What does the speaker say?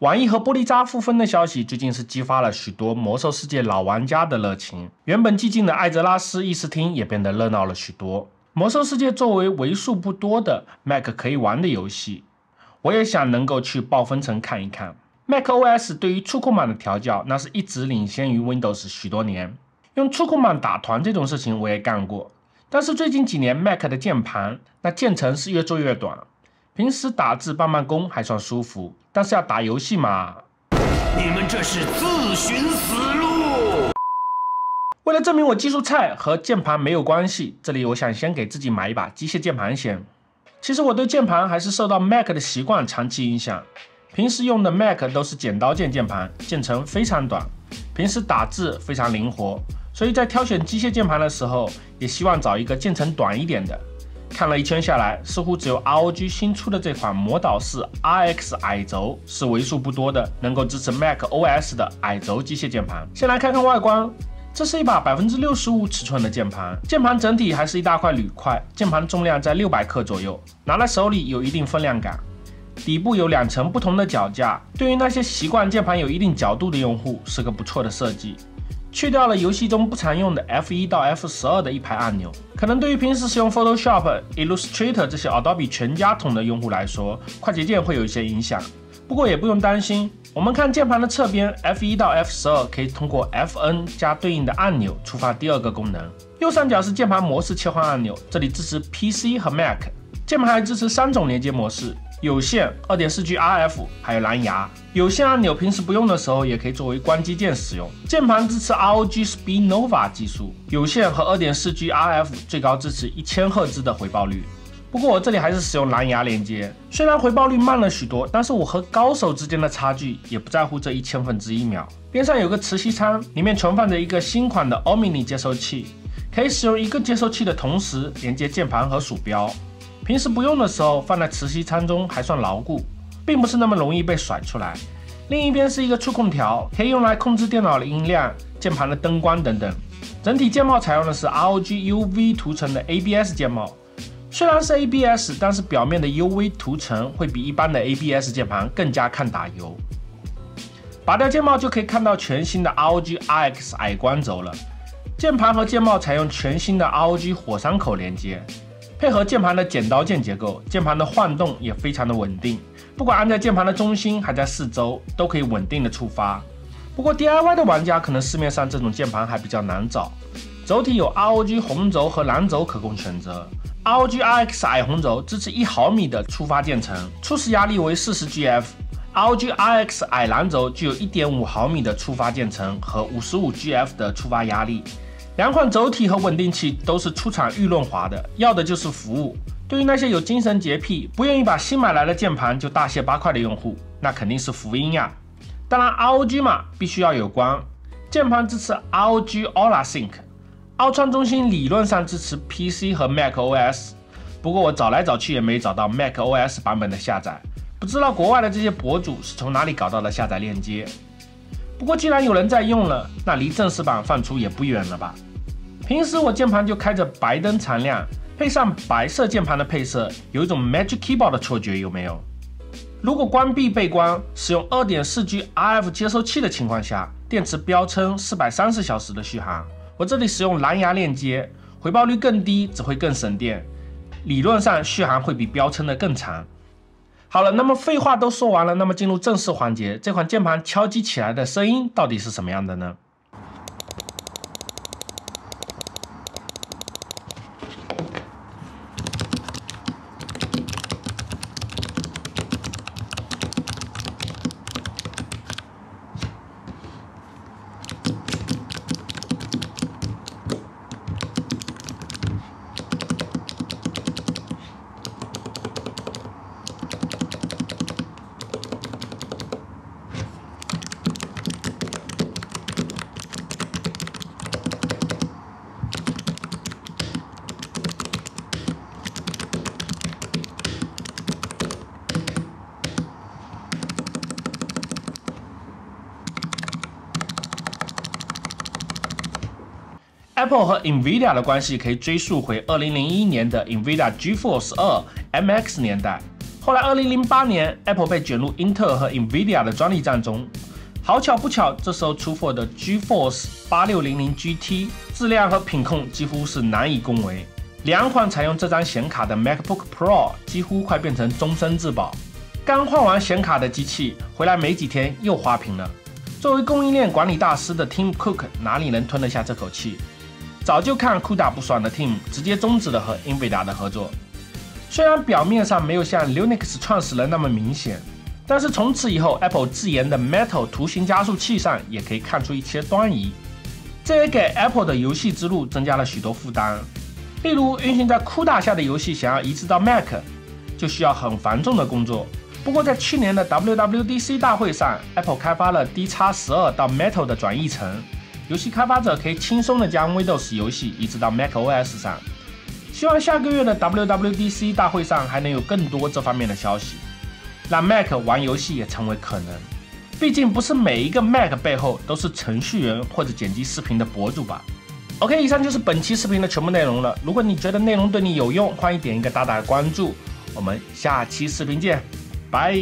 网易和玻璃渣互封的消息最近是激发了许多魔兽世界老玩家的热情，原本寂静的艾泽拉斯议事厅也变得热闹了许多。魔兽世界作为为数不多的 Mac 可以玩的游戏，我也想能够去暴风城看一看。macOS 对于触控板的调教，那是一直领先于 Windows 许多年。用触控板打团这种事情我也干过，但是最近几年 Mac 的键盘，那键程是越做越短。平时打字慢慢攻还算舒服，但是要打游戏嘛，你们这是自寻死路。为了证明我技术菜和键盘没有关系，这里我想先给自己买一把机械键盘先。其实我对键盘还是受到 Mac 的习惯长期影响，平时用的 Mac 都是剪刀键键盘，键程非常短，平时打字非常灵活，所以在挑选机械键盘的时候，也希望找一个键程短一点的。看了一圈下来，似乎只有 ROG 新出的这款魔导士 RX 矮轴是为数不多的能够支持 macOS 的矮轴机械键盘。先来看看外观，这是一把65%尺寸的键盘，键盘整体还是一大块铝块，键盘重量在600克左右，拿在手里有一定分量感。底部有2层不同的脚架，对于那些习惯键盘有一定角度的用户是个不错的设计。去掉了游戏中不常用的 F1 到 F12 的一排按钮，可能对于平时使用 Photoshop、Illustrator 这些 Adobe 全家桶的用户来说，快捷键会有一些影响。不过也不用担心，我们看键盘的侧边 F1 到 F12 可以通过 FN 加对应的按钮触发第二个功能。右上角是键盘模式切换按钮，这里支持 PC 和 Mac。键盘还支持3种连接模式。有线、2.4G RF 还有蓝牙。有线按钮平时不用的时候也可以作为关机键使用。键盘支持 ROG Speednova 技术，有线和 2.4G RF 最高支持1000赫兹的回报率。不过我这里还是使用蓝牙连接，虽然回报率慢了许多，但是我和高手之间的差距也不在乎这1000分之1秒。边上有个磁吸仓，里面存放着一个新款的 Omni 接收器，可以使用一个接收器的同时连接键盘和鼠标。平时不用的时候放在磁吸仓中还算牢固，并不是那么容易被甩出来。另一边是一个触控条，可以用来控制电脑的音量、键盘的灯光等等。整体键帽采用的是 ROG UV 涂层的 ABS 键帽，虽然是 ABS， 但是表面的 UV 涂层会比一般的 ABS 键盘更加抗打油。拔掉键帽就可以看到全新的 ROG RX 矮光轴了。键盘和键帽采用全新的 ROG 火山口连接。配合键盘的剪刀键结构，键盘的晃动也非常的稳定，不管按在键盘的中心还在四周，都可以稳定的触发。不过 DIY 的玩家可能市面上这种键盘还比较难找。轴体有 ROG 红轴和蓝轴可供选择。ROG RX 矮红轴支持1毫米的触发键程，初始压力为40GF。ROG RX 矮蓝轴具有 1.5毫米的触发键程和55GF 的触发压力。两款轴体和稳定器都是出厂预润滑的，要的就是服务。对于那些有精神洁癖，不愿意把新买来的键盘就大卸8块的用户，那肯定是福音呀。当然 ROG 嘛，必须要有光。键盘支持 ROG Aura Sync， 凹穿中心理论上支持 PC 和 macOS， 不过我找来找去也没找到 macOS 版本的下载，不知道国外的这些博主是从哪里搞到的下载链接。不过既然有人在用了，那离正式版放出也不远了吧。平时我键盘就开着白灯常亮，配上白色键盘的配色，有一种 Magic Keyboard 的错觉，有没有？如果关闭背光，使用 2.4G RF 接收器的情况下，电池标称430小时的续航。我这里使用蓝牙链接，回报率更低，只会更省电，理论上续航会比标称的更长。好了，那么废话都说完了，那么进入正式环节，这款键盘敲击起来的声音到底是什么样的呢？Apple 和 Nvidia 的关系可以追溯回2001年的 Nvidia GeForce 2 MX 年代，后来2008年 ，Apple 被卷入英特尔和 Nvidia 的专利战中。好巧不巧，这时候出货的 GeForce 8600 GT 质量和品控几乎是难以恭维。2款采用这张显卡的 MacBook Pro 几乎快变成终身质保。刚换完显卡的机器回来没几天又花屏了。作为供应链管理大师的 Tim Cook 哪里能吞得下这口气？早就看CUDA不爽的 Tim 直接终止了和 Nvidia 的合作。虽然表面上没有像 Linux 创始人那么明显，但是从此以后 Apple 自研的 Metal 图形加速器上也可以看出一些端倪。这也给 Apple 的游戏之路增加了许多负担。例如，运行在 CUDA 下的游戏想要移植到 Mac， 就需要很繁重的工作。不过，在去年的 WWDC 大会上 ，Apple 开发了 DX12 到 Metal 的转译层，游戏开发者可以轻松地将 Windows 游戏移植到 macOS 上。希望下个月的 WWDC 大会上还能有更多这方面的消息，让 Mac 玩游戏也成为可能。毕竟，不是每一个 Mac 背后都是程序员或者剪辑视频的博主吧。OK， 以上就是本期视频的全部内容了。如果你觉得内容对你有用，欢迎点一个大大的关注。我们下期视频见，拜。